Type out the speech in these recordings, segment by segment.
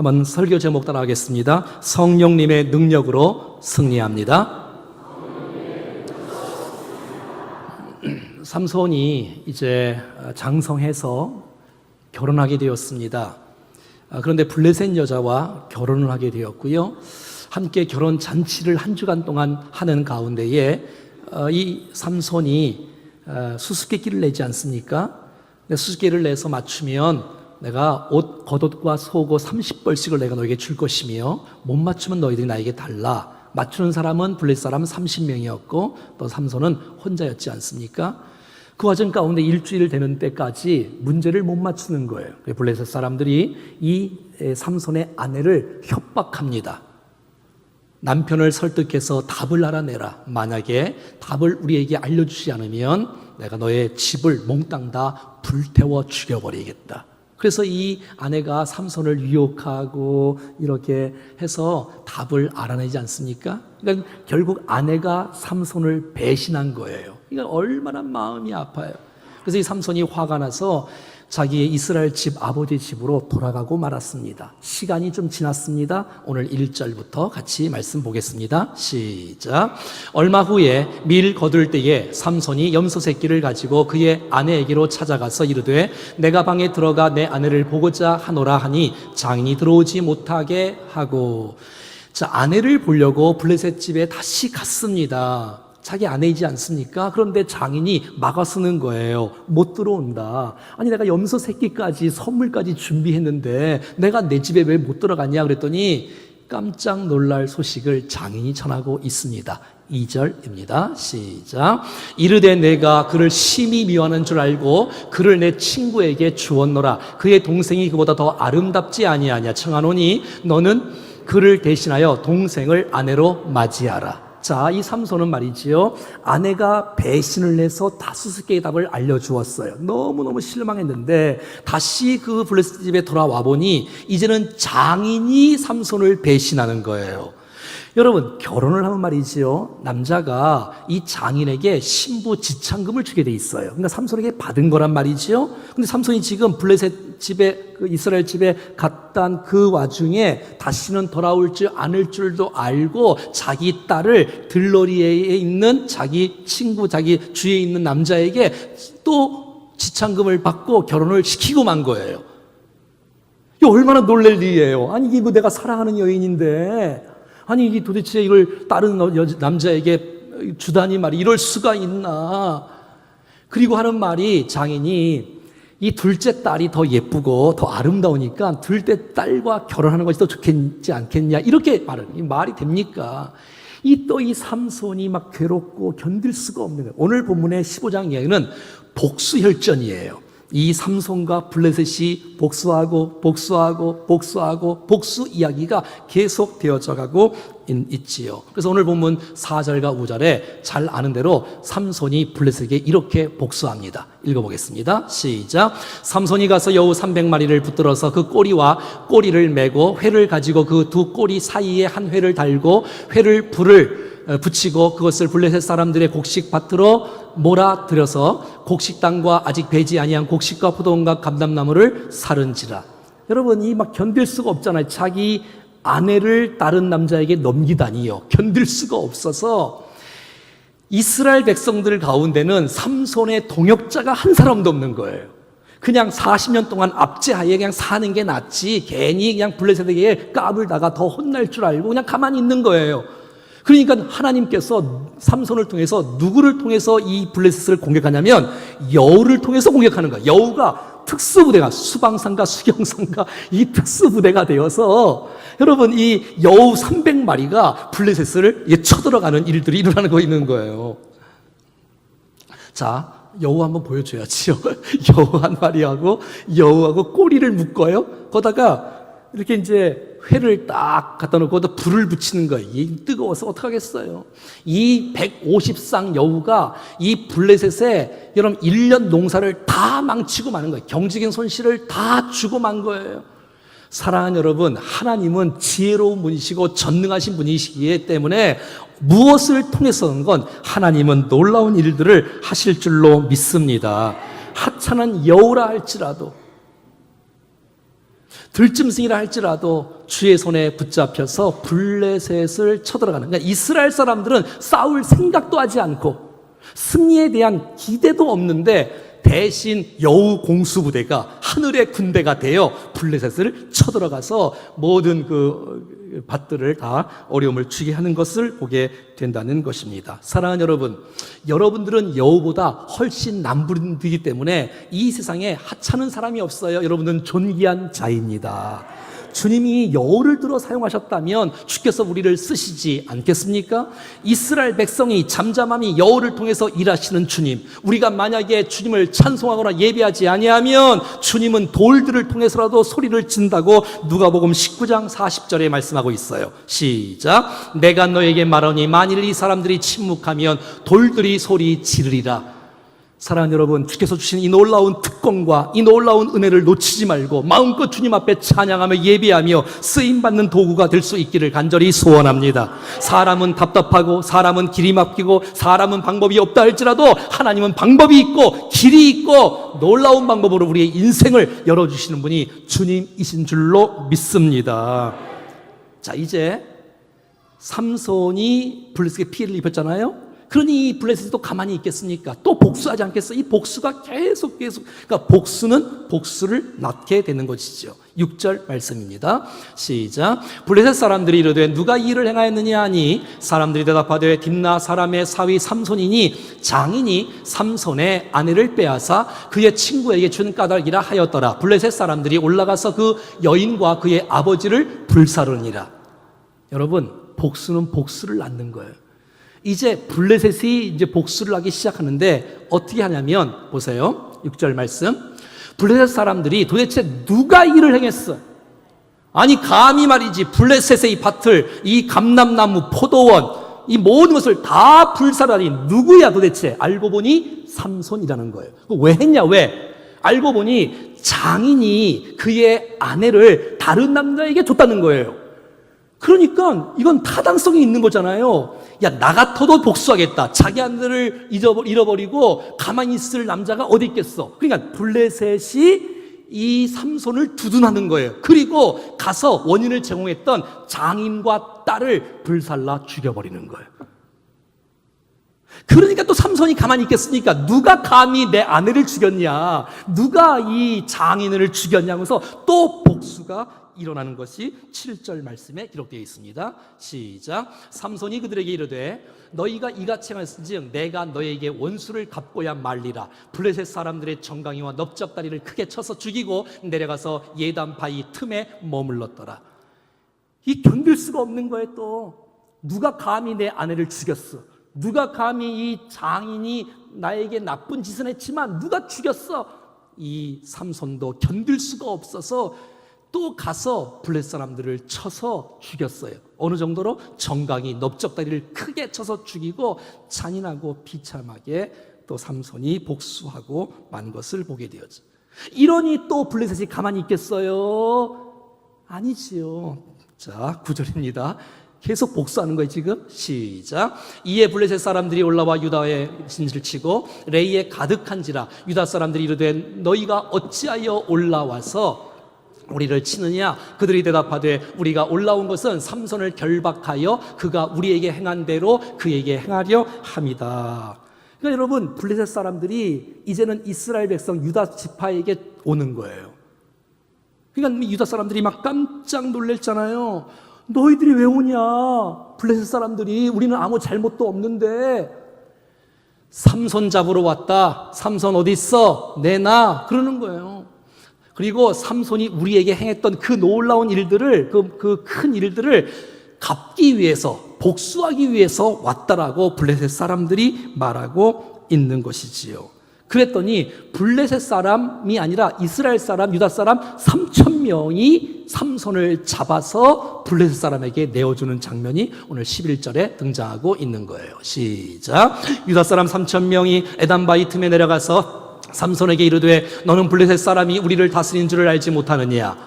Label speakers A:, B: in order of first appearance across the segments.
A: 한번 설교 제목 따라하겠습니다. 성령님의 능력으로 승리합니다. 삼손이 이제 장성해서 결혼하게 되었습니다. 그런데 블레셋 여자와 결혼을 하게 되었고요. 함께 결혼 잔치를 한 주간 동안 하는 가운데에 이 삼손이 수수께끼를 내지 않습니까? 수수께끼를 내서 맞추면 내가 겉옷과 속옷 30벌씩을 내가 너에게 줄 것이며 못 맞추면 너희들이 나에게 달라. 맞추는 사람은 블레셋 사람은 30명이었고 또 삼손은 혼자였지 않습니까? 그 과정 가운데 일주일 되는 때까지 문제를 못 맞추는 거예요. 블레셋 사람들이 이 삼손의 아내를 협박합니다. 남편을 설득해서 답을 알아내라. 만약에 답을 우리에게 알려주지 않으면 내가 너의 집을 몽땅 다 불태워 죽여버리겠다. 그래서 이 아내가 삼손을 유혹하고 이렇게 해서 답을 알아내지 않습니까? 그러니까 결국 아내가 삼손을 배신한 거예요. 그러니까 얼마나 마음이 아파요. 그래서 이 삼손이 화가 나서 자기의 이스라엘 집 아버지 집으로 돌아가고 말았습니다. 시간이 좀 지났습니다. 오늘 1절부터 같이 말씀 보겠습니다. 시작. 얼마 후에 밀 거둘 때에 삼손이 염소 새끼를 가지고 그의 아내에게로 찾아가서 이르되 내가 방에 들어가 내 아내를 보고자 하노라 하니 장인이 들어오지 못하게 하고. 자, 아내를 보려고 블레셋 집에 다시 갔습니다. 자기 아내이지 않습니까? 그런데 장인이 막아서는 거예요. 못 들어온다. 아니 내가 염소 새끼까지 선물까지 준비했는데 내가 내 집에 왜 못 들어갔냐 그랬더니 깜짝 놀랄 소식을 장인이 전하고 있습니다. 2절입니다. 시작. 이르되 내가 그를 심히 미워하는 줄 알고 그를 내 친구에게 주었노라. 그의 동생이 그보다 더 아름답지 아니하냐 청하노니 너는 그를 대신하여 동생을 아내로 맞이하라. 자, 이 삼손은 말이지요, 아내가 배신을 해서 다 수수께끼 답을 알려주었어요. 너무너무 실망했는데 다시 그 블레셋 집에 돌아와 보니 이제는 장인이 삼손을 배신하는 거예요. 여러분, 결혼을 하면 말이지요, 남자가 이 장인에게 신부 지참금을 주게 돼 있어요. 그러니까 삼손에게 받은 거란 말이지요. 근데 삼손이 지금 블레셋 집에, 그 이스라엘 집에 갔던 그 와중에 다시는 돌아올 줄 않을 줄도 알고 자기 딸을 들러리에 있는 자기 친구, 자기 주위에 있는 남자에게 또 지참금을 받고 결혼을 시키고 만 거예요. 이거 얼마나 놀랄 일이에요. 아니, 이게 뭐 내가 사랑하는 여인인데, 아니 이게 도대체 이걸 다른 남자에게 주다니 말이 이럴 수가 있나. 그리고 하는 말이 장인이 이 둘째 딸이 더 예쁘고 더 아름다우니까 둘째 딸과 결혼하는 것이 더 좋겠지 않겠냐 이렇게 말이 됩니까? 이 삼손이 막 괴롭고 견딜 수가 없는 거예요. 오늘 본문의 15장 이야기는 복수혈전이에요. 이 삼손과 블레셋이 복수 이야기가 계속 되어져 가고 있지요. 그래서 오늘 본문 4절과 5절에 잘 아는 대로 삼손이 블레셋에게 이렇게 복수합니다. 읽어보겠습니다. 시작. 삼손이 가서 여우 300마리를 붙들어서 그 꼬리와 꼬리를 메고 회를 가지고 그 두 꼬리 사이에 한 회를 달고 회를 불을 붙이고 그것을 블레셋 사람들의 곡식밭으로 몰아들여서 곡식당과 아직 배지 아니한 곡식과 포도원과 감람나무를 사른지라. 여러분, 이 막 견딜 수가 없잖아요. 자기 아내를 다른 남자에게 넘기다니요. 견딜 수가 없어서 이스라엘 백성들 가운데는 삼손의 동역자가 한 사람도 없는 거예요. 그냥 40년 동안 압제하에 그냥 사는 게 낫지 괜히 그냥 블레셋에게 까불다가 더 혼날 줄 알고 그냥 가만히 있는 거예요. 그러니까 하나님께서 삼손을 통해서 누구를 통해서 이 블레셋을 공격하냐면 여우를 통해서 공격하는 거예요. 여우가 특수부대가 수방상과 수경상과 이 특수부대가 되어서 여러분 이 여우 300마리가 블레셋을 쳐들어가는 일들이 일어나는 거 있는 거예요. 자, 여우 한번 보여줘야지요. 여우 한 마리하고 여우하고 꼬리를 묶어요. 거다가 이렇게 이제 회를 딱 갖다 놓고 또 불을 붙이는 거예요. 뜨거워서 어떡하겠어요. 이 150쌍 여우가 이 블레셋에 여러분 1년 농사를 다 망치고 마는 거예요. 경제적인 손실을 다 주고 만 거예요. 사랑하는 여러분, 하나님은 지혜로운 분이시고 전능하신 분이시기 때문에 무엇을 통해서든 건 하나님은 놀라운 일들을 하실 줄로 믿습니다. 하찮은 여우라 할지라도 들짐승이라 할지라도 주의 손에 붙잡혀서 블레셋을 쳐들어가는, 그러니까 이스라엘 사람들은 싸울 생각도 하지 않고 승리에 대한 기대도 없는데 대신 여우 공수부대가 하늘의 군대가 되어 블레셋을 쳐들어가서 모든 그 밭들을 다 어려움을 주게 하는 것을 보게 된다는 것입니다. 사랑하는 여러분, 여러분들은 여우보다 훨씬 남부르기 때문에 이 세상에 하찮은 사람이 없어요. 여러분들은 존귀한 자입니다. 주님이 여우를 들어 사용하셨다면 주께서 우리를 쓰시지 않겠습니까? 이스라엘 백성이 잠잠함이 여우를 통해서 일하시는 주님, 우리가 만약에 주님을 찬송하거나 예배하지 아니하면 주님은 돌들을 통해서라도 소리를 진다고 누가복음 19장 40절에 말씀하고 있어요. 시작. 내가 너에게 말하니 만일 이 사람들이 침묵하면 돌들이 소리 지르리라. 사랑하는 여러분, 주께서 주신 이 놀라운 특권과 이 놀라운 은혜를 놓치지 말고 마음껏 주님 앞에 찬양하며 예배하며 쓰임받는 도구가 될 수 있기를 간절히 소원합니다. 사람은 답답하고 사람은 길이 막히고 사람은 방법이 없다 할지라도 하나님은 방법이 있고 길이 있고 놀라운 방법으로 우리의 인생을 열어주시는 분이 주님이신 줄로 믿습니다. 자, 이제 삼손이 블레셋에게 피해를 입혔잖아요. 그러니 이 블레셋이 또 가만히 있겠습니까? 또 복수하지 않겠어? 이 복수가 계속 그러니까 복수는 복수를 낳게 되는 것이죠. 6절 말씀입니다. 시작. 블레셋 사람들이 이르되 누가 이 일을 행하였느냐 하니 사람들이 대답하되 딥나 사람의 사위 삼손이니 장인이 삼손의 아내를 빼앗아 그의 친구에게 준 까닭이라 하였더라. 블레셋 사람들이 올라가서 그 여인과 그의 아버지를 불사르니라. 여러분, 복수는 복수를 낳는 거예요. 이제 블레셋이 이제 복수를 하기 시작하는데 어떻게 하냐면 보세요. 6절 말씀. 블레셋 사람들이 도대체 누가 일을 행했어? 아니 감히 말이지 블레셋의 이 밭을, 이 감람나무, 포도원, 이 모든 것을 다 불살하니 누구야 도대체? 알고 보니 삼손이라는 거예요. 왜 했냐? 왜? 알고 보니 장인이 그의 아내를 다른 남자에게 줬다는 거예요. 그러니까 이건 타당성이 있는 거잖아요. 야, 나 같아도 복수하겠다. 자기 아내를 잃어버리고 가만히 있을 남자가 어디 있겠어. 그러니까 블레셋이 이 삼손을 두둔하는 거예요. 그리고 가서 원인을 제공했던 장인과 딸을 불살라 죽여버리는 거예요. 그러니까 또 삼손이 가만히 있겠습니까? 누가 감히 내 아내를 죽였냐, 누가 이 장인을 죽였냐 하면서 또 복수가 일어나는 것이 7절 말씀에 기록되어 있습니다. 시작. 삼손이 그들에게 이르되 너희가 이같이 행하였은즉 내가 너에게 원수를 갚고야 말리라. 블레셋 사람들의 정강이와 넓적다리를 크게 쳐서 죽이고 내려가서 예단 바위 틈에 머물렀더라. 이 견딜 수가 없는 거예요. 또 누가 감히 내 아내를 죽였어? 누가 감히 이 장인이 나에게 나쁜 짓을 했지만 누가 죽였어? 이 삼손도 견딜 수가 없어서 또 가서 블레셋 사람들을 쳐서 죽였어요. 어느 정도로? 정강이 넓적다리를 크게 쳐서 죽이고 잔인하고 비참하게 또 삼손이 복수하고 만 것을 보게 되었죠. 이러니 또 블레셋이 가만히 있겠어요? 아니지요. 자, 9절입니다. 계속 복수하는 거예요 지금. 시작. 이에 블레셋 사람들이 올라와 유다의 진지를 치고 레이에 가득한지라 유다 사람들이 이르되 너희가 어찌하여 올라와서 우리를 치느냐? 그들이 대답하되 우리가 올라온 것은 삼손을 결박하여 그가 우리에게 행한 대로 그에게 행하려 함이다. 그러니까 여러분, 블레셋 사람들이 이제는 이스라엘 백성 유다 지파에게 오는 거예요. 그러니까 유다 사람들이 막 깜짝 놀랬잖아요. 너희들이 왜 오냐? 블레셋 사람들이 우리는 아무 잘못도 없는데 삼손 잡으러 왔다. 삼손 어디 있어? 내놔. 그러는 거예요. 그리고 삼손이 우리에게 행했던 그 놀라운 일들을, 그 큰 일들을 갚기 위해서, 복수하기 위해서 왔다라고 블레셋 사람들이 말하고 있는 것이지요. 그랬더니 블레셋 사람이 아니라 이스라엘 사람, 유다 사람 3,000명이 삼손을 잡아서 블레셋 사람에게 내어주는 장면이 오늘 11절에 등장하고 있는 거예요. 시작. 유다 사람 3,000명이 에단바위 틈에 내려가서 삼손에게 이르되 너는 블레셋 사람이 우리를 다스리는 줄을 알지 못하느냐?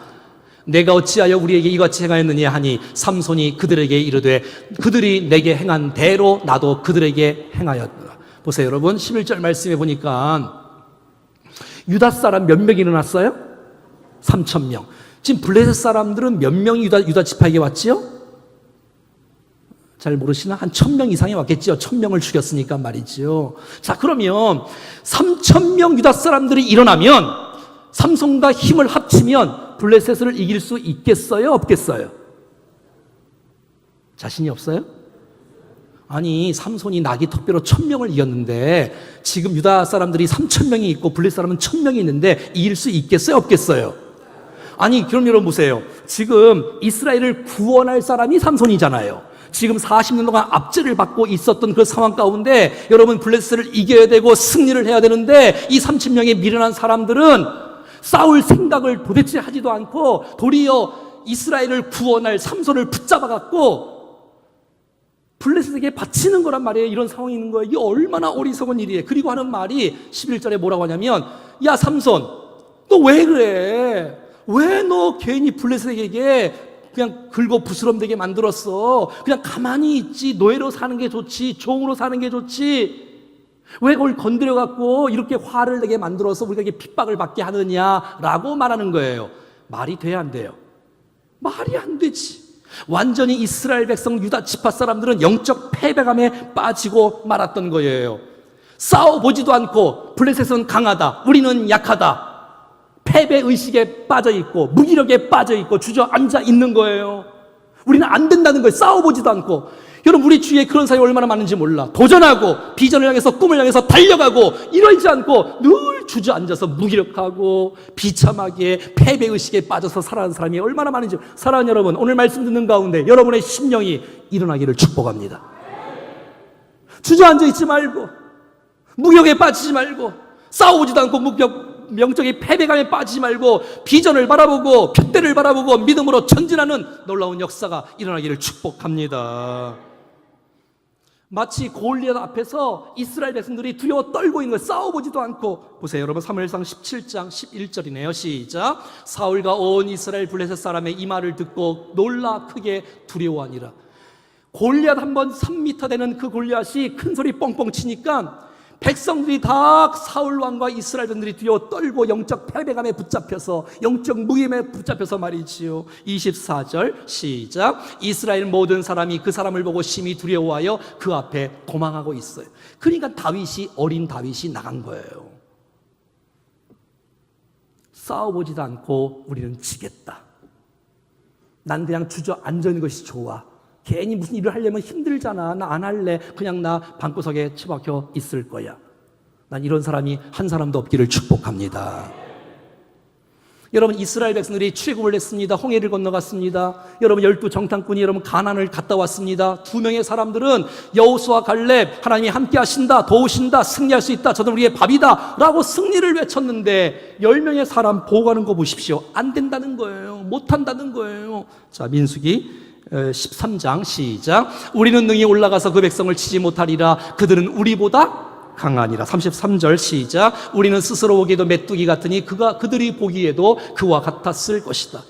A: 내가 어찌하여 우리에게 이같이 행하였느냐 하니 삼손이 그들에게 이르되 그들이 내게 행한 대로 나도 그들에게 행하였노라. 보세요 여러분, 11절 말씀에 보니까 유다 사람 몇 명이 일어났어요? 3,000명. 지금 블레셋 사람들은 몇 명이 유다 지파에게 왔지요? 잘 모르시나? 한 1000명 이상이 왔겠지요. 1000명을 죽였으니까 말이지요. 자, 그러면 3000명 유다 사람들이 일어나면 삼손과 힘을 합치면 블레셋을 이길 수 있겠어요? 없겠어요? 자신이 없어요? 아니, 삼손이 나귀 턱뼈로 1000명을 이겼는데 지금 유다 사람들이 3000명이 있고 블레셋 사람은 1000명이 있는데 이길 수 있겠어요? 없겠어요? 아니, 그럼 여러분 보세요. 지금 이스라엘을 구원할 사람이 삼손이잖아요. 지금 40년 동안 압제를 받고 있었던 그 상황 가운데 여러분 블레셋을 이겨야 되고 승리를 해야 되는데 이 30명의 미련한 사람들은 싸울 생각을 도대체 하지도 않고 도리어 이스라엘을 구원할 삼손을 붙잡아 갖고 블레셋에게 바치는 거란 말이에요. 이런 상황이 있는 거예요. 이게 얼마나 어리석은 일이에요. 그리고 하는 말이 11절에 뭐라고 하냐면, 야 삼손, 너 왜 그래? 왜 너 괜히 블레셋에게 그냥 긁어 부스럼되게 만들었어? 그냥 가만히 있지. 노예로 사는 게 좋지. 종으로 사는 게 좋지. 왜 그걸 건드려 갖고 이렇게 화를 내게 만들어서 우리가 이게 핍박을 받게 하느냐라고 말하는 거예요. 말이 돼야 안 돼요? 말이 안 되지. 완전히 이스라엘 백성 유다 지파 사람들은 영적 패배감에 빠지고 말았던 거예요. 싸워보지도 않고 블레셋은 강하다, 우리는 약하다, 패배의식에 빠져있고 무기력에 빠져있고 주저앉아 있는 거예요. 우리는 안 된다는 거예요. 싸워보지도 않고. 여러분, 우리 주위에 그런 사람이 얼마나 많은지 몰라. 도전하고 비전을 향해서, 꿈을 향해서 달려가고 이러지 않고 늘 주저앉아서 무기력하고 비참하게 패배의식에 빠져서 살아가는 사람이 얼마나 많은지. 사랑하는 여러분, 오늘 말씀 듣는 가운데 여러분의 심령이 일어나기를 축복합니다. 주저앉아 있지 말고, 무력에 빠지지 말고, 싸우지도 않고 영적인 패배감에 빠지지 말고 비전을 바라보고 푯대를 바라보고 믿음으로 전진하는 놀라운 역사가 일어나기를 축복합니다. 마치 골리앗 앞에서 이스라엘 백성들이 두려워 떨고 있는 거예요. 싸워보지도 않고. 보세요 여러분, 사무엘상 17장 11절이네요. 시작. 사울과 온 이스라엘 블레셋 사람의 이 말을 듣고 놀라 크게 두려워하니라. 골리앗 한번 3m 되는 그 골리앗이 큰 소리 뻥뻥 치니까 백성들이 다 사울 왕과 이스라엘 백성들이 두려워 떨고 영적 패배감에 붙잡혀서, 영적 무임에 붙잡혀서 말이지요. 24절 시작. 이스라엘 모든 사람이 그 사람을 보고 심히 두려워하여 그 앞에 도망하고 있어요. 그러니까 다윗이, 어린 다윗이 나간 거예요. 싸워보지도 않고 우리는 지겠다. 난 그냥 주저앉아 있는 것이 좋아. 괜히 무슨 일을 하려면 힘들잖아. 나 안 할래. 그냥 나 방구석에 처박혀 있을 거야. 난 이런 사람이 한 사람도 없기를 축복합니다. 여러분, 이스라엘 백성들이 출애굽을 했습니다. 홍해를 건너갔습니다. 여러분, 12 정탐꾼이 여러분 가나안을 갔다 왔습니다. 2명의 사람들은 여호수아 갈렙, 하나님이 함께 하신다, 도우신다, 승리할 수 있다, 저는 우리의 밥이다 라고 승리를 외쳤는데 10명의 사람 보고 가는 거 보십시오. 안 된다는 거예요. 못한다는 거예요. 자, 민수기 13장 시작. 우리는 능히 올라가서 그 백성을 치지 못하리라. 그들은 우리보다 강하니라. 33절 시작. 우리는 스스로 보기에도 메뚜기 같으니 그들이 보기에도 그와 같았을 것이다.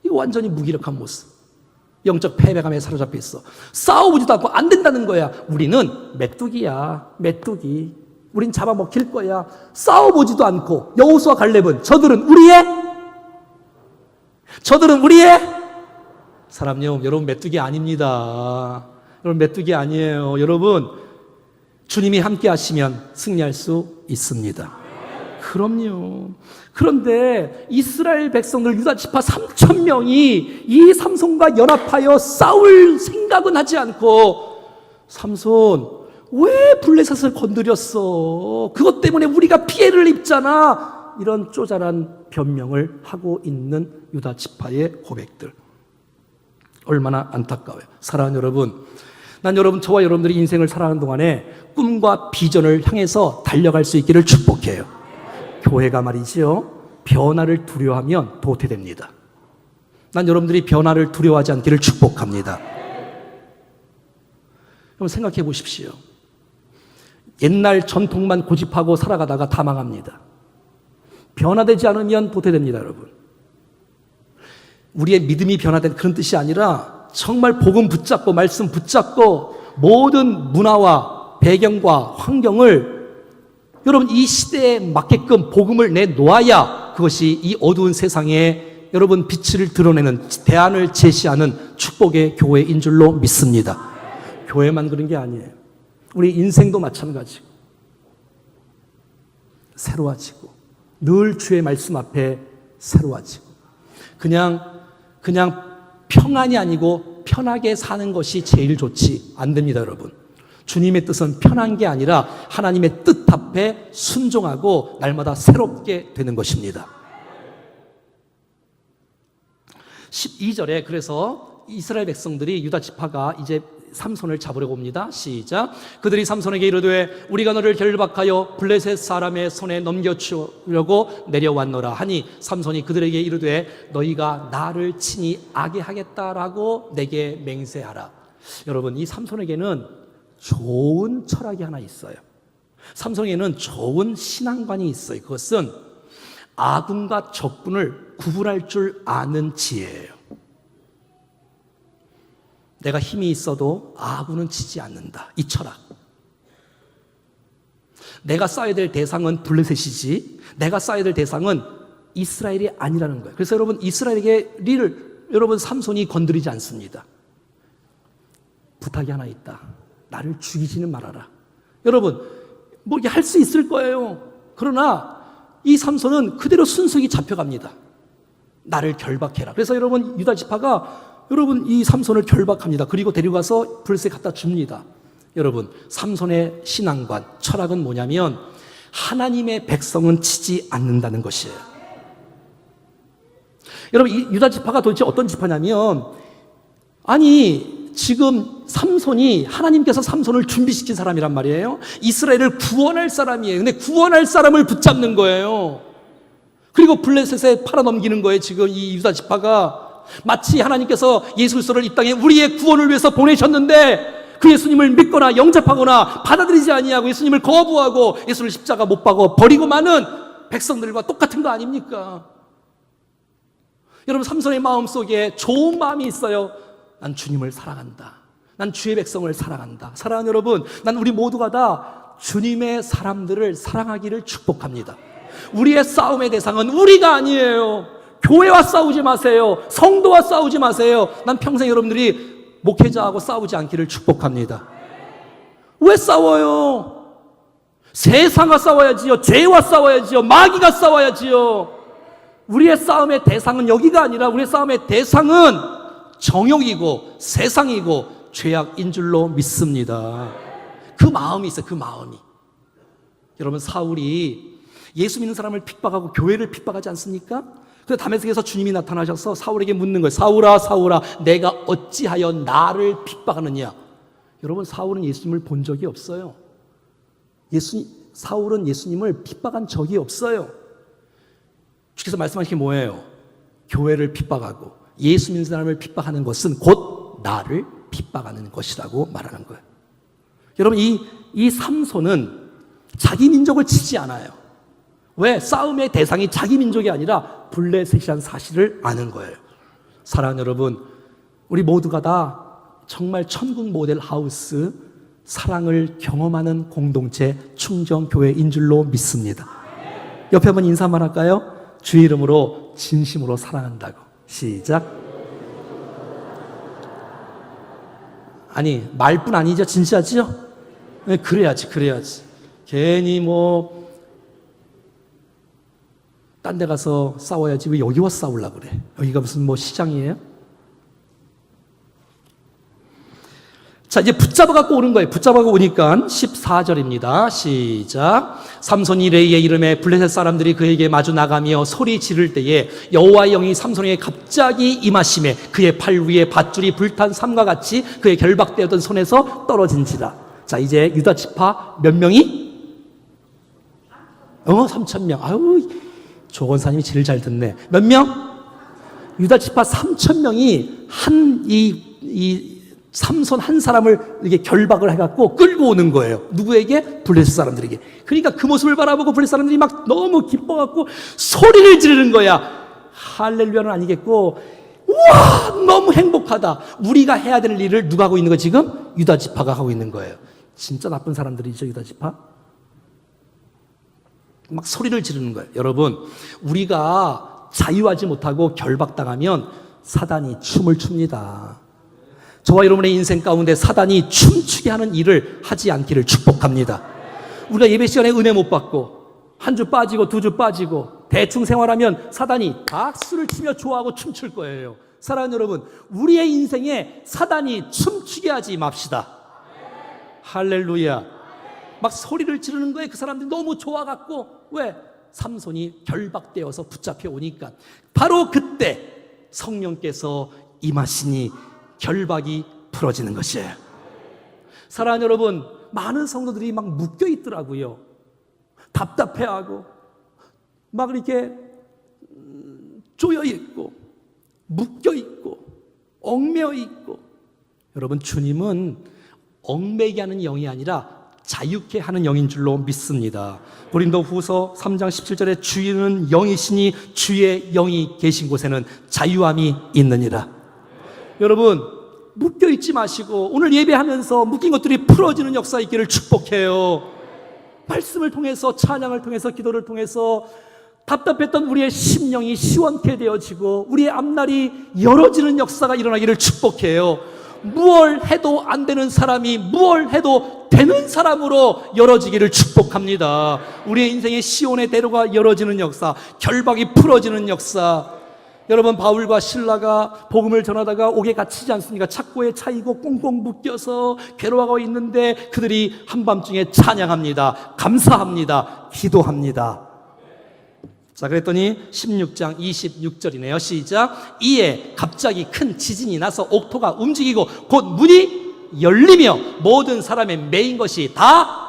A: 이거 완전히 무기력한 모습. 영적 패배감에 사로잡혀 있어. 싸워보지도 않고 안 된다는 거야. 우리는 메뚜기야. 메뚜기. 우린 잡아먹힐 거야. 싸워보지도 않고. 여호수아 갈렙은 저들은 우리의 사람요, 여러분 메뚜기 아닙니다. 여러분 메뚜기 아니에요. 여러분, 주님이 함께 하시면 승리할 수 있습니다. 그럼요. 그런데 이스라엘 백성들 유다 지파 3,000명이 이 삼손과 연합하여 싸울 생각은 하지 않고, 삼손 왜 블레셋을 건드렸어? 그것 때문에 우리가 피해를 입잖아. 이런 쪼잔한 변명을 하고 있는 유다 지파의 고백들. 얼마나 안타까워요. 사랑하는 여러분, 난 여러분, 저와 여러분들이 인생을 살아가는 동안에 꿈과 비전을 향해서 달려갈 수 있기를 축복해요. 교회가 말이지요, 변화를 두려워하면 도태됩니다. 난 여러분들이 변화를 두려워하지 않기를 축복합니다. 여러분 생각해 보십시오. 옛날 전통만 고집하고 살아가다가 다 망합니다. 변화되지 않으면 도태됩니다. 여러분, 우리의 믿음이 변화된 그런 뜻이 아니라 정말 복음 붙잡고 말씀 붙잡고 모든 문화와 배경과 환경을 여러분 이 시대에 맞게끔 복음을 내놓아야 그것이 이 어두운 세상에 여러분 빛을 드러내는 대안을 제시하는 축복의 교회인 줄로 믿습니다. 교회만 그런 게 아니에요. 우리 인생도 마찬가지고 새로워지고 늘 주의 말씀 앞에 새로워지고 그냥 평안이 아니고 편하게 사는 것이 제일 좋지 안 됩니다, 여러분. 주님의 뜻은 편한 게 아니라 하나님의 뜻 앞에 순종하고 날마다 새롭게 되는 것입니다. 12절에 그래서 이스라엘 백성들이 유다 지파가 이제 삼손을 잡으려고 옵니다. 시작. 그들이 삼손에게 이르되 우리가 너를 결박하여 블레셋 사람의 손에 넘겨주려고 내려왔노라 하니 삼손이 그들에게 이르되 너희가 나를 친히 악에 하겠다라고 내게 맹세하라. 여러분, 이 삼손에게는 좋은 철학이 하나 있어요. 삼손에게는 좋은 신앙관이 있어요. 그것은 아군과 적군을 구분할 줄 아는 지혜예요. 내가 힘이 있어도 아군은 지지 않는다. 이 철학. 내가 싸워야 될 대상은 블레셋이지 내가 싸워야 될 대상은 이스라엘이 아니라는 거예요. 그래서 여러분, 이스라엘에게를 여러분 삼손이 건드리지 않습니다. 부탁이 하나 있다. 나를 죽이지는 말아라. 여러분, 뭐 할 수 있을 거예요. 그러나 이 삼손은 그대로 순순히 잡혀갑니다. 나를 결박해라. 그래서 여러분, 유다 지파가 여러분 이 삼손을 결박합니다. 그리고 데려가서 블레셋에 갖다 줍니다. 여러분, 삼손의 신앙관, 철학은 뭐냐면 하나님의 백성은 치지 않는다는 것이에요. 여러분, 이 유다 지파가 도대체 어떤 지파냐면, 아니 지금 삼손이 하나님께서 삼손을 준비시킨 사람이란 말이에요. 이스라엘을 구원할 사람이에요. 근데 구원할 사람을 붙잡는 거예요. 그리고 블레셋에 팔아넘기는 거예요. 지금 이 유다 지파가 마치 하나님께서 예수 그리스도를 이 땅에 우리의 구원을 위해서 보내셨는데 그 예수님을 믿거나 영접하거나 받아들이지 아니하고 예수님을 거부하고 예수를 십자가 못 박아 버리고 마는 백성들과 똑같은 거 아닙니까? 여러분, 삼손의 마음속에 좋은 마음이 있어요. 난 주님을 사랑한다. 난 주의 백성을 사랑한다. 사랑하는 여러분, 난 우리 모두가 다 주님의 사람들을 사랑하기를 축복합니다. 우리의 싸움의 대상은 우리가 아니에요. 교회와 싸우지 마세요. 성도와 싸우지 마세요. 난 평생 여러분들이 목회자하고 싸우지 않기를 축복합니다. 왜 싸워요? 세상과 싸워야지요. 죄와 싸워야지요. 마귀가 싸워야지요. 우리의 싸움의 대상은 여기가 아니라 우리의 싸움의 대상은 정욕이고 세상이고 죄악인 줄로 믿습니다. 그 마음이 있어요. 그 마음이. 여러분, 사울이 예수 믿는 사람을 핍박하고 교회를 핍박하지 않습니까? 그래서 다메섹에서 주님이 나타나셔서 사울에게 묻는 거예요. 사울아, 사울아, 내가 어찌하여 나를 핍박하느냐? 여러분, 사울은 예수님을 본 적이 없어요. 사울은 예수님을 핍박한 적이 없어요. 주께서 말씀하신 게 뭐예요? 교회를 핍박하고 예수 믿는 사람을 핍박하는 것은 곧 나를 핍박하는 것이라고 말하는 거예요. 여러분, 이 삼손은 자기 민족을 치지 않아요. 왜? 싸움의 대상이 자기 민족이 아니라 블레셋이라는 사실을 아는 거예요. 사랑하는 여러분, 우리 모두가 다 정말 천국 모델 하우스, 사랑을 경험하는 공동체 충정교회인 줄로 믿습니다. 옆에 한번 인사 한번 할까요? 주의 이름으로 진심으로 사랑한다고. 시작. 아니, 말뿐 아니죠? 진짜지요? 네, 그래야지. 괜히 딴 데 가서 싸워야지 왜 여기 와서 싸우려고 그래? 여기가 무슨 시장이에요? 자, 이제 붙잡아갖고 오는 거예요. 붙잡아갖고 오니까 14절입니다. 시작. 삼손이 레이의 이름에 블레셋 사람들이 그에게 마주 나가며 소리 지를 때에 여호와의 영이 삼손에게 갑자기 임하심에 그의 팔 위에 밧줄이 불탄 삼과 같이 그의 결박되었던 손에서 떨어진지라. 자, 이제 유다 지파 몇 명이? 3,000명. 아유, 조 권사님이 제일 잘 듣네. 몇 명? 유다 지파 3,000명이 이 삼손 한 사람을 이렇게 결박을 해갖고 끌고 오는 거예요. 누구에게? 블레셋 사람들에게. 그러니까 그 모습을 바라보고 블레셋 사람들이 막 너무 기뻐갖고 소리를 지르는 거야. 할렐루야는 아니겠고, 우와, 너무 행복하다. 우리가 해야 될 일을 누가 하고 있는 거 지금? 유다 지파가 하고 있는 거예요. 진짜 나쁜 사람들이죠, 유다 지파. 막 소리를 지르는 거예요. 여러분, 우리가 자유하지 못하고 결박당하면 사단이 춤을 춥니다. 저와 여러분의 인생 가운데 사단이 춤추게 하는 일을 하지 않기를 축복합니다. 우리가 예배 시간에 은혜 못 받고 한 주 빠지고 두 주 빠지고 대충 생활하면 사단이 박수를 치며 좋아하고 춤출 거예요. 사랑하는 여러분, 우리의 인생에 사단이 춤추게 하지 맙시다. 할렐루야. 막 소리를 지르는 거에 그 사람들이 너무 좋아갖고, 왜? 삼손이 결박되어서 붙잡혀 오니까 바로 그때 성령께서 임하시니 결박이 풀어지는 것이에요. 사랑하는 여러분, 많은 성도들이 막 묶여 있더라고요. 답답해하고 막 이렇게 쪼여 있고 묶여 있고 얽매여 있고. 여러분, 주님은 얽매게 하는 영이 아니라 자유케 하는 영인 줄로 믿습니다. 고린도후서 3장 17절에 주인은 영이시니 주의 영이 계신 곳에는 자유함이 있느니라. 여러분, 묶여 있지 마시고 오늘 예배하면서 묶인 것들이 풀어지는 역사 있기를 축복해요. 말씀을 통해서, 찬양을 통해서, 기도를 통해서 답답했던 우리의 심령이 시원케 되어지고 우리의 앞날이 열어지는 역사가 일어나기를 축복해요. 무얼 해도 안 되는 사람이 무얼 해도 되는 사람으로 열어지기를 축복합니다. 우리의 인생의 시온의 대로가 열어지는 역사, 결박이 풀어지는 역사. 여러분, 바울과 실라가 복음을 전하다가 옥에 갇히지 않습니까? 착고에 차이고 꽁꽁 묶여서 괴로워하고 있는데 그들이 한밤중에 찬양합니다. 감사합니다. 기도합니다. 자, 그랬더니 16장 26절이네요. 시작. 이에 갑자기 큰 지진이 나서 옥토가 움직이고 곧 문이 열리며 모든 사람의 매인 것이 다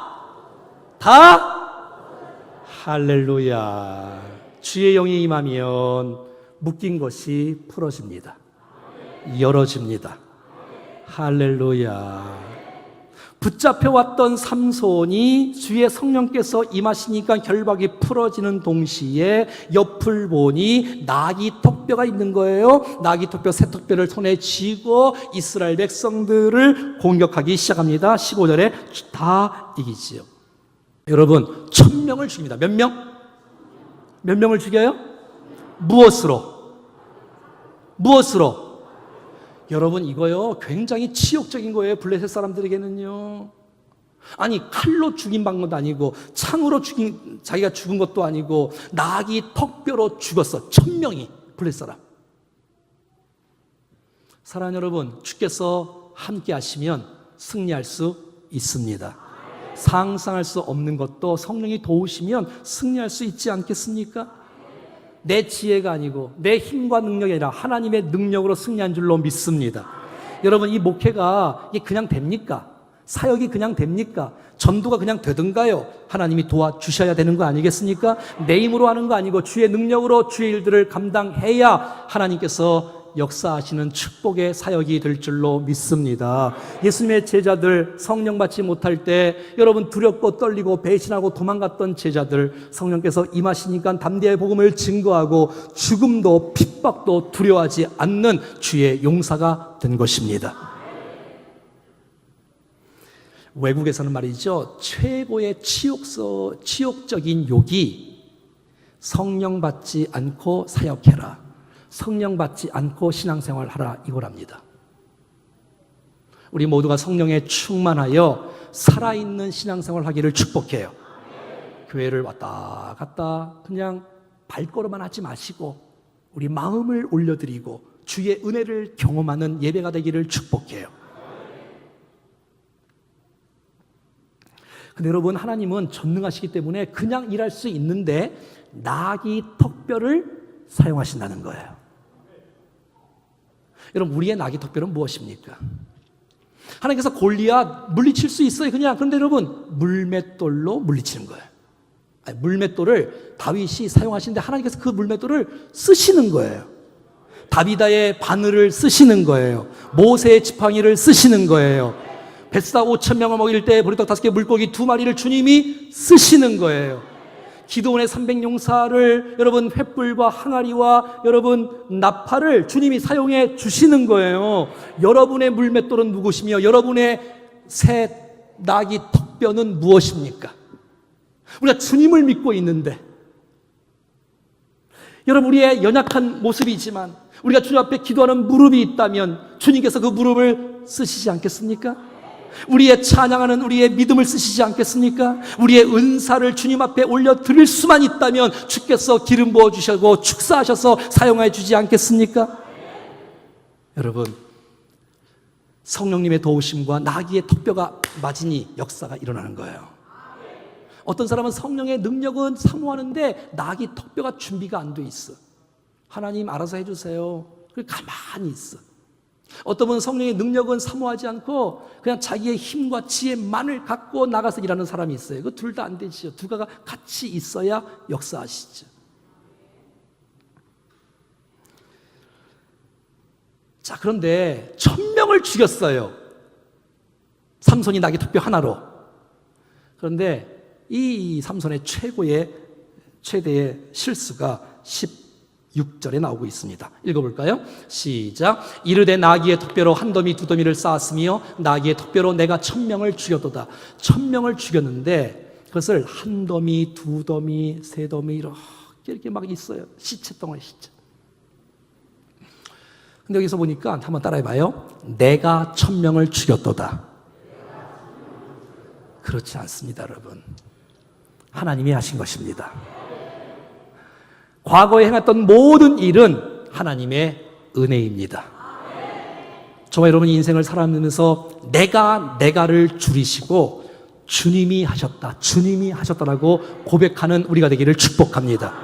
A: 할렐루야. 주의 영이 임하면 묶인 것이 풀어집니다. 열어집니다. 할렐루야. 붙잡혀왔던 삼손이 주의 성령께서 임하시니까 결박이 풀어지는 동시에 옆을 보니 나귀 턱뼈가 있는 거예요. 나귀 턱뼈, 새 턱뼈를 손에 쥐고 이스라엘 백성들을 공격하기 시작합니다. 15절에 다 이기지요. 여러분, 1000명을 죽입니다. 몇 명? 몇 명을 죽여요? 무엇으로? 여러분, 이거요 굉장히 치욕적인 거예요. 블레셋 사람들에게는요. 아니, 칼로 죽인 방법도 아니고 창으로 자기가 죽은 것도 아니고 나귀 턱뼈로 죽었어. 1000명이 블레셋 사람. 사랑하는 여러분, 주께서 함께 하시면 승리할 수 있습니다. 상상할 수 없는 것도 성령이 도우시면 승리할 수 있지 않겠습니까? 내 지혜가 아니고 내 힘과 능력이 아니라 하나님의 능력으로 승리한 줄로 믿습니다. 여러분, 이 목회가 이게 그냥 됩니까? 사역이 그냥 됩니까? 전도가 그냥 되든가요? 하나님이 도와주셔야 되는 거 아니겠습니까? 내 힘으로 하는 거 아니고 주의 능력으로 주의 일들을 감당해야 하나님께서 역사하시는 축복의 사역이 될 줄로 믿습니다. 예수님의 제자들 성령 받지 못할 때 여러분 두렵고 떨리고 배신하고 도망갔던 제자들 성령께서 임하시니까 담대히 복음을 증거하고 죽음도 핍박도 두려워하지 않는 주의 용사가 된 것입니다. 외국에서는 말이죠, 최고의 치욕적인 욕이 성령 받지 않고 사역해라, 성령 받지 않고 신앙생활 하라, 이거랍니다. 우리 모두가 성령에 충만하여 살아있는 신앙생활 하기를 축복해요. 교회를 왔다 갔다 그냥 발걸음만 하지 마시고 우리 마음을 올려드리고 주의 은혜를 경험하는 예배가 되기를 축복해요. 근데 여러분, 하나님은 전능하시기 때문에 그냥 일할 수 있는데 나귀 턱뼈를 사용하신다는 거예요. 여러분, 우리의 나귀 턱뼈는 무엇입니까? 하나님께서 골리앗 물리칠 수 있어요, 그냥. 그런데 여러분, 물맷돌로 물리치는 거예요. 아니, 물맷돌을 다윗이 사용하시는데 하나님께서 그 물맷돌을 쓰시는 거예요. 다비다의 바늘을 쓰시는 거예요. 모세의 지팡이를 쓰시는 거예요. 벳사 5000명을 먹일 때 보리떡 5개 물고기 2마리를 주님이 쓰시는 거예요. 기도원의 300용사를 여러분 횃불과 항아리와 여러분 나팔을 주님이 사용해 주시는 거예요. 여러분의 물맷돌은 누구시며 여러분의 새 나귀 턱뼈는 무엇입니까? 우리가 주님을 믿고 있는데 여러분, 우리의 연약한 모습이지만 우리가 주님 앞에 기도하는 무릎이 있다면 주님께서 그 무릎을 쓰시지 않겠습니까? 우리의 찬양하는 우리의 믿음을 쓰시지 않겠습니까? 우리의 은사를 주님 앞에 올려드릴 수만 있다면 주께서 기름 부어주시고 축사하셔서 사용해 주지 않겠습니까? 여러분, 성령님의 도우심과 나귀의 턱뼈가 맞으니 역사가 일어나는 거예요. 어떤 사람은 성령의 능력은 사모하는데 나귀 턱뼈가 준비가 안 돼 있어. 하나님 알아서 해주세요. 그리고 가만히 있어. 어떤 분은 성령의 능력은 사모하지 않고 그냥 자기의 힘과 지혜만을 갖고 나가서 일하는 사람이 있어요. 그 둘 다 안 되지요. 두 가가 같이 있어야 역사하시죠. 자, 그런데 1000명을 죽였어요. 삼손이 나귀 턱뼈 하나로. 그런데 이 삼손의 최대의 실수가 16절에 나오고 있습니다. 읽어볼까요? 시작. 이르되 나귀의 턱뼈로 한 더미 두 더미를 쌓았으며 나귀의 턱뼈로 내가 1000명을 죽였도다. 1000명을 죽였는데 그것을 한 더미, 두 더미, 세 더미 이렇게 막 있어요. 시체덩어리 시체. 근데 여기서 보니까 한번 따라해봐요. 내가 1000명을 죽였도다. 그렇지 않습니다, 여러분. 하나님이 하신 것입니다. 과거에 행했던 모든 일은 하나님의 은혜입니다. 저와 여러분이 인생을 살아가면서 내가를 줄이시고 주님이 하셨다라고 고백하는 우리가 되기를 축복합니다.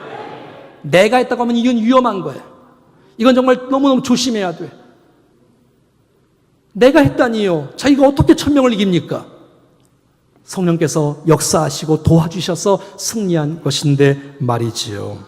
A: 내가 했다고 하면 이건 위험한 거예요. 이건 정말 너무너무 조심해야 돼. 내가 했다니요. 자기가 어떻게 1000명을 이깁니까? 성령께서 역사하시고 도와주셔서 승리한 것인데 말이지요.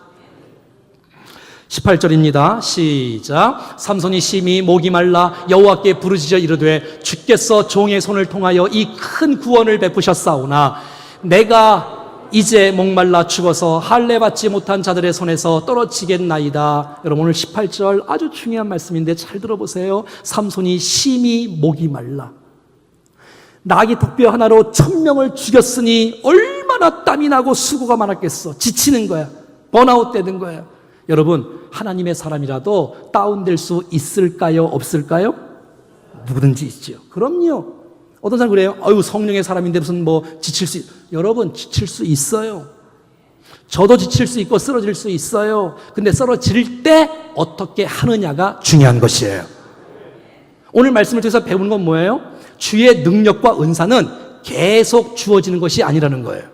A: 18절입니다. 시작. 삼손이 심히 목이 말라 여호와께 부르짖어 이르되 주께서 종의 손을 통하여 이 큰 구원을 베푸셨사오나 내가 이제 목말라 죽어서 할례 받지 못한 자들의 손에서 떨어지겠나이다. 여러분, 오늘 18절 아주 중요한 말씀인데 잘 들어보세요. 삼손이 심히 목이 말라. 나귀 턱뼈 하나로 1000명을 죽였으니 얼마나 땀이 나고 수고가 많았겠어. 지치는 거야. 번아웃 되는 거야. 여러분, 하나님의 사람이라도 다운될 수 있을까요? 없을까요? 누구든지 있죠. 그럼요. 어떤 사람 그래요. 아유, 성령의 사람인데 무슨 지칠 수 여러분, 지칠 수 있어요. 저도 지칠 수 있고 쓰러질 수 있어요. 근데 쓰러질 때 어떻게 하느냐가 중요한 것이에요. 오늘 말씀을 통해서 배우는 건 뭐예요? 주의 능력과 은사는 계속 주어지는 것이 아니라는 거예요.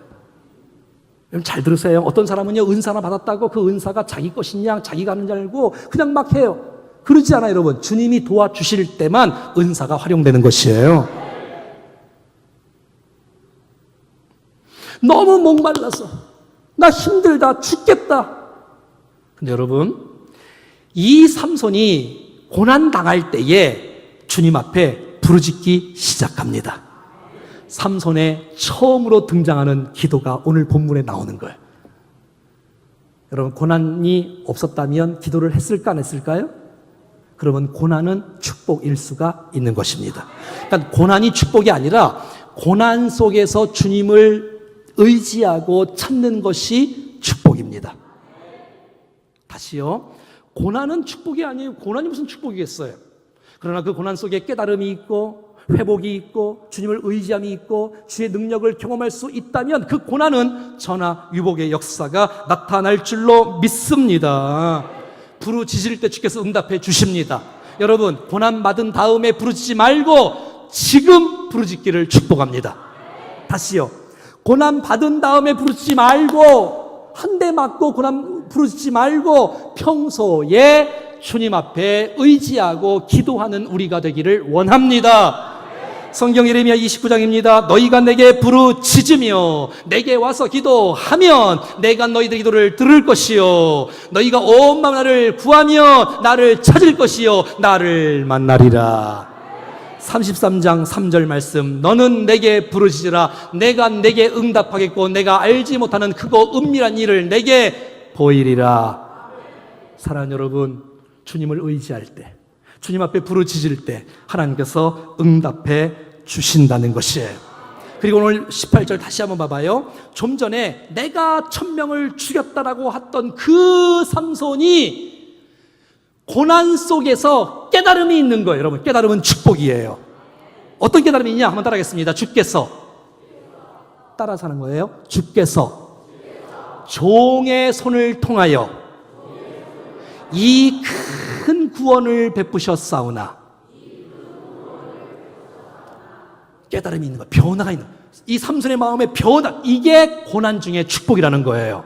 A: 여러분 잘 들으세요. 어떤 사람은요, 은사 하나 받았다고 그 은사가 자기 것이냐, 자기가 하는 줄 알고 그냥 막 해요. 그러지 않아요, 여러분. 주님이 도와주실 때만 은사가 활용되는 것이에요. 너무 목말라서 나 힘들다, 죽겠다. 근데 여러분, 이 삼손이 고난당할 때에 주님 앞에 부르짖기 시작합니다. 삼손의 처음으로 등장하는 기도가 오늘 본문에 나오는 거예요. 여러분, 고난이 없었다면 기도를 했을까 안 했을까요? 그러면 고난은 축복일 수가 있는 것입니다. 그러니까 고난이 축복이 아니라 고난 속에서 주님을 의지하고 찾는 것이 축복입니다. 다시요. 고난은 축복이 아니에요. 고난이 무슨 축복이겠어요? 그러나 그 고난 속에 깨달음이 있고 회복이 있고 주님을 의지함이 있고 주의 능력을 경험할 수 있다면 그 고난은 전하 유복의 역사가 나타날 줄로 믿습니다. 부르짖을 때 주께서 응답해 주십니다. 여러분, 고난 받은 다음에 부르짖지 말고 지금 부르짖기를 축복합니다. 다시요. 고난 받은 다음에 부르짖지 말고 한 대 맞고 고난 부르짖지 말고 평소에 주님 앞에 의지하고 기도하는 우리가 되기를 원합니다. 성경 예레미야 29장입니다. 너희가 내게 부르짖으며 내게 와서 기도하면 내가 너희들 기도를 들을 것이요 너희가 온 마음 나를 구하며 나를 찾을 것이요 나를 만나리라. 33장 3절 말씀. 너는 내게 부르짖으라. 내가 내게 응답하겠고 내가 알지 못하는 크고 은밀한 일을 내게 보이리라. 사랑하는 여러분, 주님을 의지할 때, 주님 앞에 부르짖을 때 하나님께서 응답해 주신다는 것이에요. 그리고 오늘 18절 다시 한번 봐봐요. 좀 전에 내가 1000명을 죽였다라고 했던 그 삼손이 고난 속에서 깨달음이 있는 거예요. 여러분, 깨달음은 축복이에요. 어떤 깨달음이 있냐? 한번 따라하겠습니다. 주께서, 따라서 하는 거예요. 주께서 종의 손을 통하여 이 큰 구원을 베푸셨사오나, 깨달음이 있는 거예요. 변화가 있는 거예요. 이 삼손의 마음의 변화, 이게 고난 중에 축복이라는 거예요.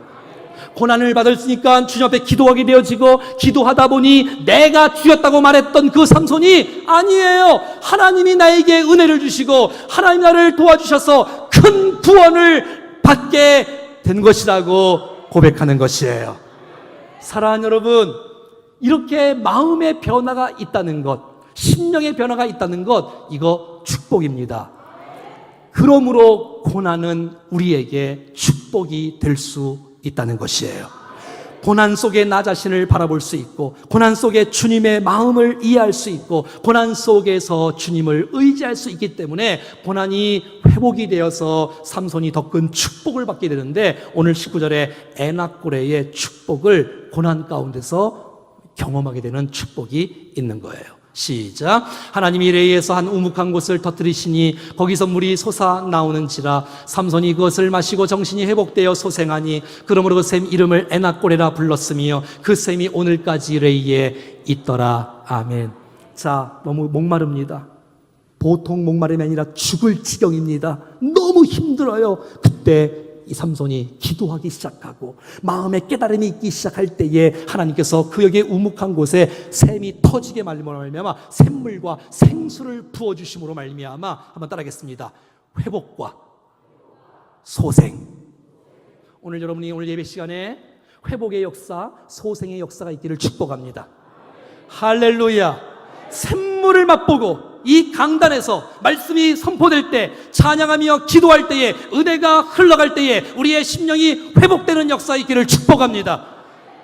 A: 고난을 받았으니까 주님 앞에 기도하게 되어지고, 기도하다 보니 내가 죽였다고 말했던 그 삼손이 아니에요. 하나님이 나에게 은혜를 주시고 하나님 나를 도와주셔서 큰 구원을 받게 된 것이라고 고백하는 것이에요. 사랑하는 여러분, 이렇게 마음의 변화가 있다는 것, 심령의 변화가 있다는 것, 이거 축복입니다. 그러므로 고난은 우리에게 축복이 될 수 있다는 것이에요. 고난 속에 나 자신을 바라볼 수 있고, 고난 속에 주님의 마음을 이해할 수 있고, 고난 속에서 주님을 의지할 수 있기 때문에 고난이 회복이 되어서 삼손이 더 큰 축복을 받게 되는데, 오늘 19절에 에나꼬레의 축복을 고난 가운데서 경험하게 되는 축복이 있는 거예요. 시작. 하나님이 레이에서 한 우묵한 곳을 터뜨리시니 거기서 물이 솟아 나오는지라. 삼손이 그것을 마시고 정신이 회복되어 소생하니 그러므로 그 샘 이름을 에나꼬레라 불렀으며 그 샘이 오늘까지 레이에 있더라. 아멘. 자, 너무 목마릅니다. 보통 목마름이 아니라 죽을 지경입니다. 너무 힘들어요. 그때 이 삼손이 기도하기 시작하고 마음에 깨달음이 있기 시작할 때에 하나님께서 그 역의 우묵한 곳에 샘이 터지게 말미암아 샘물과 생수를 부어주심으로 말미암아, 한번 따라하겠습니다. 회복과 소생. 오늘 여러분이 오늘 예배 시간에 회복의 역사, 소생의 역사가 있기를 축복합니다. 할렐루야. 샘물을 맛보고 이 강단에서 말씀이 선포될 때, 찬양하며 기도할 때에, 은혜가 흘러갈 때에 우리의 심령이 회복되는 역사 있기를 축복합니다.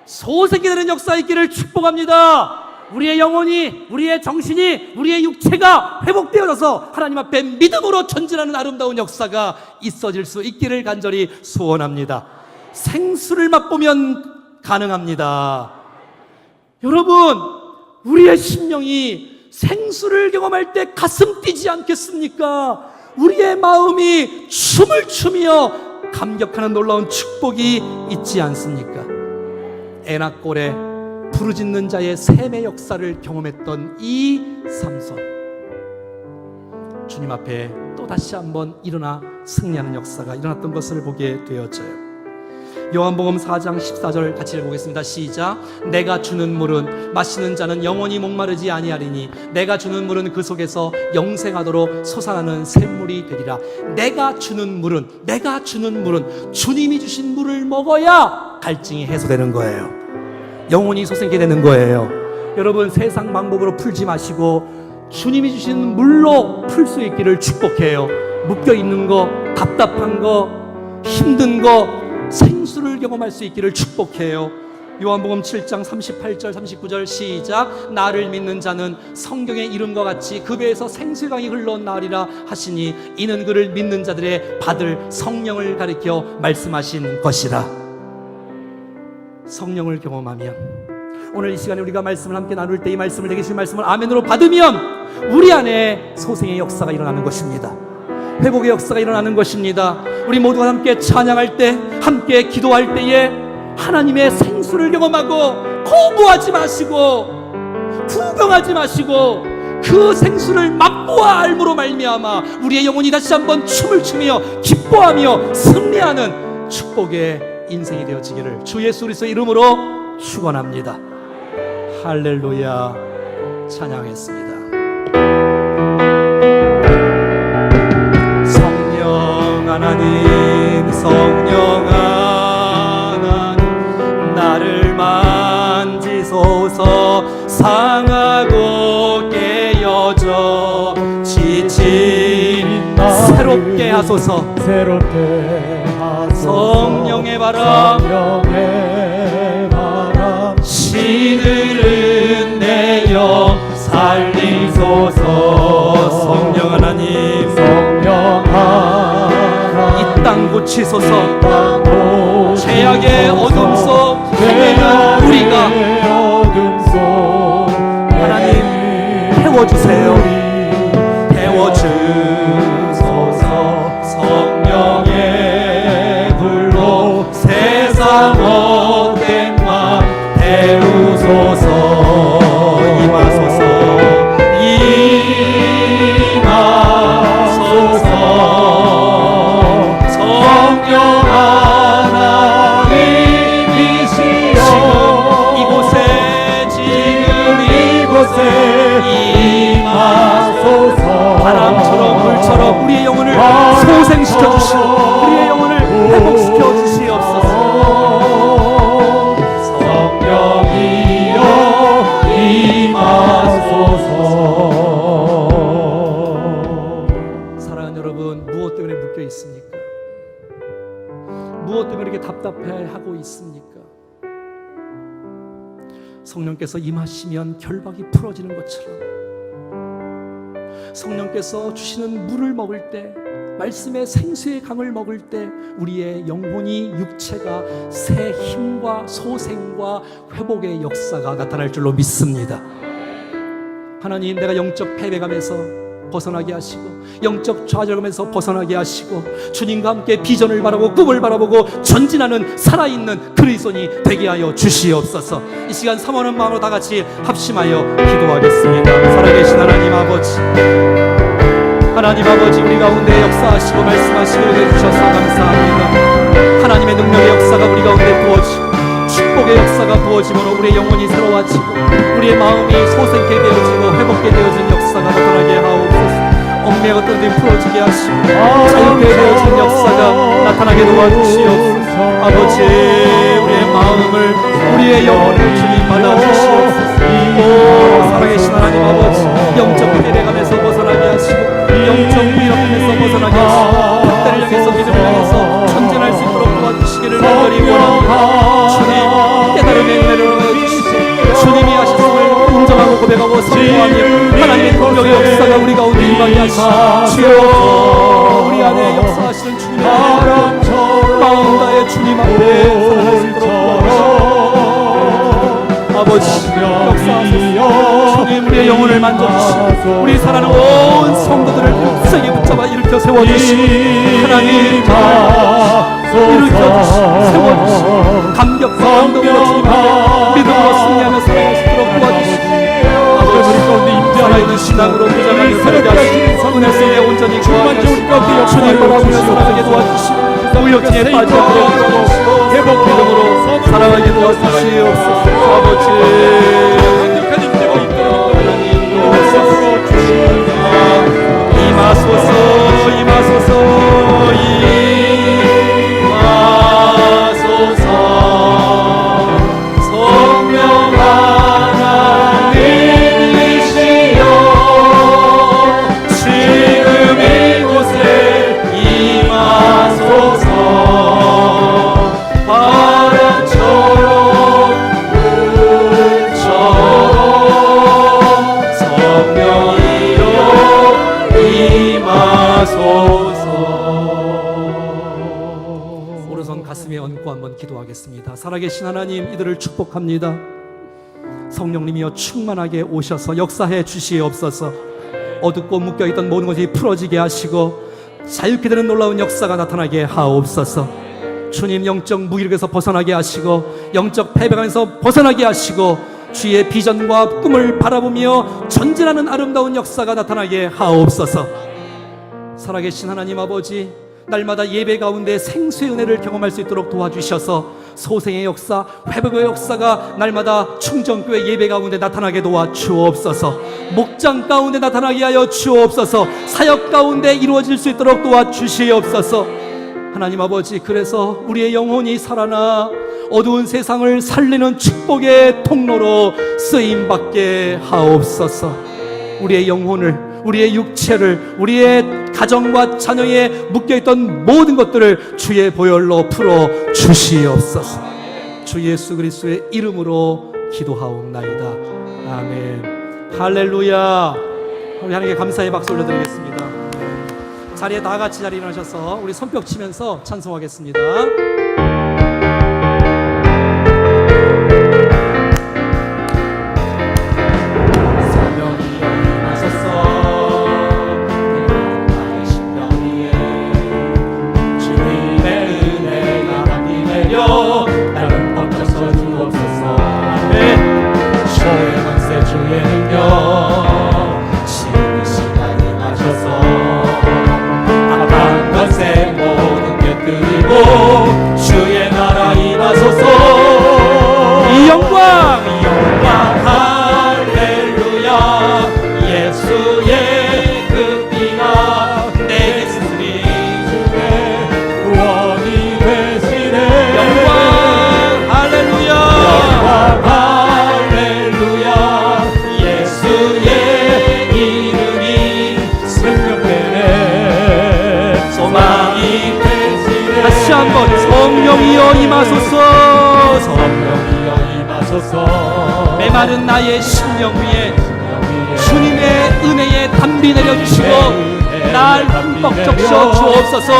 A: 소생이 되는 역사 있기를 축복합니다. 우리의 영혼이, 우리의 정신이, 우리의 육체가 회복되어져서 하나님 앞에 믿음으로 전진하는 아름다운 역사가 있어질 수 있기를 간절히 소원합니다. 생수를 맛보면 가능합니다. 여러분, 우리의 심령이 생수를 경험할 때 가슴 뛰지 않겠습니까? 우리의 마음이 춤을 추며 감격하는 놀라운 축복이 있지 않습니까? 에나꼬레, 부르짖는 자의 샘의 역사를 경험했던 이 삼손, 주님 앞에 또 다시 한번 일어나 승리하는 역사가 일어났던 것을 보게 되어져요. 요한복음 4장 14절 같이 읽어보겠습니다. 시작. 내가 주는 물은 마시는 자는 영원히 목마르지 아니하리니 내가 주는 물은 그 속에서 영생하도록 솟아나는 샘물이 되리라. 내가 주는 물은 주님이 주신 물을 먹어야 갈증이 해소되는 거예요. 영혼이 솟게 되는 거예요. 여러분, 세상 방법으로 풀지 마시고 주님이 주신 물로 풀 수 있기를 축복해요. 묶여있는 거, 답답한 거, 힘든 거, 생수를 경험할 수 있기를 축복해요. 요한복음 7장 38절 39절 시작. 나를 믿는 자는 성경의 이름과 같이 그 배에서 생수의 강이 흘러나오리라 하시니 이는 그를 믿는 자들의 받을 성령을 가리켜 말씀하신 것이라. 성령을 경험하면, 오늘 이 시간에 우리가 말씀을 함께 나눌 때 이 말씀을, 내게 주신 말씀을 아멘으로 받으면 우리 안에 소생의 역사가 일어나는 것입니다. 회복의 역사가 일어나는 것입니다. 우리 모두가 함께 찬양할 때, 함께 기도할 때에 하나님의 생수를 경험하고 거부하지 마시고 구경하지 마시고 그 생수를 맛보아 알므로 말미암아 우리의 영혼이 다시 한번 춤을 추며 기뻐하며 승리하는 축복의 인생이 되어지기를 주 예수 그리스도의 이름으로 축원합니다. 할렐루야. 찬양했습니다. 하나님, 성령 하나님, 나를 만지소서. 상하고 깨어져 지친 새롭게 하소서. 성령의 바람, 시들은 내 영 살리소서. 성령 하나님, 성령 하나님, 고치소서. 죄악의 어둠 속 헤매는 우리가 하나님 태워주세요. 태워주소서. 성령의 불로 세상 헛된 맘 태우소서. 임하소서. 임하소서. 성령 하나님이시여 지금 이곳에 임하소서. 바람처럼 물처럼 우리의 영혼을 소생시켜 주시고 우리의 영혼을 회복시켜 주시옵소서. 성령이여 임하소서. 사랑하는 여러분, 무엇 때문에 묶여 있습니까? 무엇 때문에 이렇게 답답해하고 있습니까? 성령께서 임하시면 결박이 풀어지는 것처럼 성령께서 주시는 물을 먹을 때, 말씀의 생수의 강을 먹을 때 우리의 영혼이, 육체가 새 힘과 소생과 회복의 역사가 나타날 줄로 믿습니다. 하나님, 내가 영적 패배감에서 벗어나게 하시고 영적 좌절감에서 벗어나게 하시고 주님과 함께 비전을 바라보고 꿈을 바라보고 전진하는 살아있는 그리스도인이 되게 하여 주시옵소서. 이 시간 사모하는 마음으로 다 같이 합심하여 기도하겠습니다. 살아계신 하나님 아버지, 하나님 아버지, 우리 가운데 역사하시고 말씀하시고 해주셔서 감사합니다. 하나님의 능력의 역사가 우리 가운데 부어지고 축복의 역사가 부어짐으로 우리의 영혼이 새로워지고 우리의 마음이 소생케 되어지고 회복게 되어진 역사가 나타나게 하옵소서. 얽매가 어떤 데 풀어지게 하시고 자유케 되어진 역사가 나타나게 도와주시옵소서. 아버지, 우리의 마음을, 우리의 영혼을 주님 받아주시옵소서. 오 살아계신 하나님 아버지, 영적 패배감에서 벗어나게 하시고 영적 위협에서 벗어나게 하시고 그때를 향해서 믿음을 향해서 전진할 수 있도록 도와주시기를 간절히 원합니다. 주님, 깨달음의 은혜를 주시고 주님이 하셨음을 인정하고 고백하고 선포하며 하나님의 능력의 역사가 우리 가운데 임하게 하시고 주여, 우리 안에 역사하시는 주님의 마음 다해 주님 앞에 살아갈 수 있도록 도와주시고 아버지 역사하소서. 주님, 우리의 영혼을 만져주시고 우리 사랑하는 온 성도들을 세게 붙잡아 일으켜 세워주시고 하나님 일으켜 세워주시고 감격과 감동으로 주님 앞에 믿음으로 승리하며 살아갈 수 있도록 도와주시고 아버지, 우리 가운데 살아있는 신앙으로 무장하며 살게 하시고 은혜 속에 온전히 구하게 하시고 주님 바라보며 살아가게 도와주시고 우역진에 빠져 회복 믿음으로 살아가게 도와주시옵소서. 아버지, 임하소서. 임하소서. 임하소서. 성령 하나님이시여 지금 이곳에 임하소서. 바람처럼 물처럼 성령이여 임하소서. 오른손 가슴에 얹고 한번 기도하겠습니다. 살아계신 하나님, 이들을 축복합니다. 성령님이여 충만하게 오셔서 역사해 주시옵소서. 어둡고 묶여있던 모든 것이 풀어지게 하시고 자유케 되는 놀라운 역사가 나타나게 하옵소서. 주님, 영적 무기력에서 벗어나게 하시고 영적 패배감에서 벗어나게 하시고 주의 비전과 꿈을 바라보며 전진하는 아름다운 역사가 나타나게 하옵소서. 살아계신 하나님 아버지, 날마다 예배 가운데 생수의 은혜를 경험할 수 있도록 도와주셔서 소생의 역사, 회복의 역사가 날마다 충정교회 예배 가운데 나타나게 도와주옵소서. 목장 가운데 나타나게 하여 주옵소서. 사역 가운데 이루어질 수 있도록 도와주시옵소서. 하나님 아버지, 그래서 우리의 영혼이 살아나 어두운 세상을 살리는 축복의 통로로 쓰임받게 하옵소서. 우리의 영혼을, 우리의 육체를, 우리의 가정과 자녀에 묶여있던 모든 것들을 주의 보혈로 풀어 주시옵소서. 주 예수 그리스도의 이름으로 기도하옵나이다. 아멘. 할렐루야. 우리 하나님께 감사의 박수 올려드리겠습니다. 자리에 다 같이 자리에 일어나셔서 우리 손뼉 치면서 찬송하겠습니다.
B: 주의 나라 임하소서.
A: 이 영광
B: 할렐루야. 예수의 그 피가 내게 쓰니 주의 구원이 되시네.
A: 영광 할렐루야.
B: 영광 할렐루야. 예수의 이름이 승명되네. 소망이
A: 다시 한번 성령이여 임하소서.
B: 성령이여 임하소서.
A: 메마른 나의 심령 위에 주님의 은혜의 담비 내려주시고 날 흠뻑 적셔 주옵소서.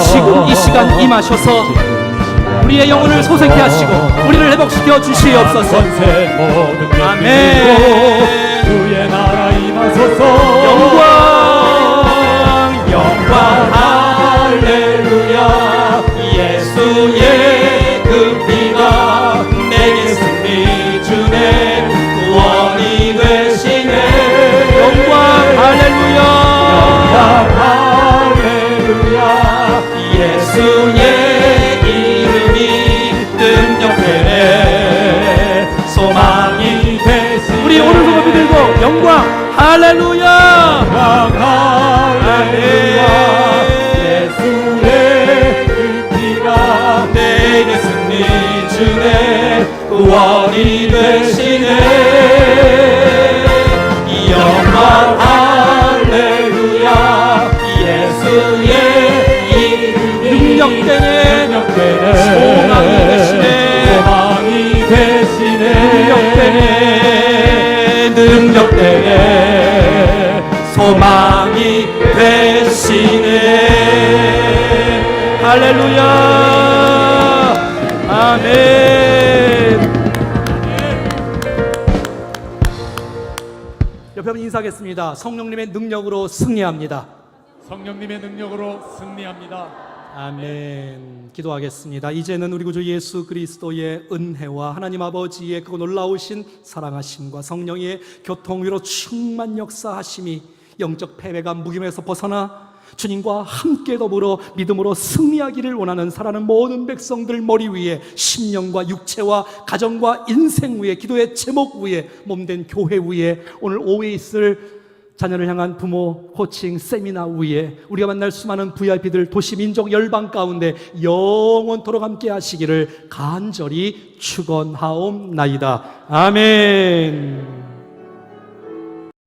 A: 지금 이 시간 임하셔서 우리의 영혼을 소생케 하시고 우리를 회복시켜 주시옵소서. 아멘.
B: 주의 나라 임하소서. 영광 할렐루야. 예수의 그 피가 내게 승리 주네. 구원이 되시네.
A: 영광 할렐루야.
B: 영광 할렐루야. 예수의 이름이 능력되네. 소망이 되시네.
A: 우리 오른손을 들고 영광 할렐루야.
B: 할렐루야. 예수의 그 피가 내게 승리 주네. 구원이 되시네. 영광 할렐루야. 예수의 이름이
A: 능력되네. 소망이 되시네.
B: 소망이 되시네.
A: 능력되네. 소망이 되시네. 할렐루야. 아멘. 옆에 한번 인사하겠습니다. 성령님의 능력으로 승리합니다.
B: 성령님의 능력으로 승리합니다.
A: 아멘. 기도하겠습니다. 이제는 우리 구주 예수 그리스도의 은혜와 하나님 아버지의 그 놀라우신 사랑하심과 성령의 교통위로 충만 역사하심이 영적 패배가 무김에서 벗어나 주님과 함께 더불어 믿음으로 승리하기를 원하는 사랑하는 모든 백성들 머리 위에 심령과 육체와 가정과 인생 위에 기도의 제목 위에 몸된 교회 위에 오늘 오후에 있을 자녀를 향한 부모 코칭 세미나 위에 우리가 만날 수많은 VIP들 도시 민족 열방 가운데 영원토록 함께 하시기를 간절히 축원하옵나이다. 아멘.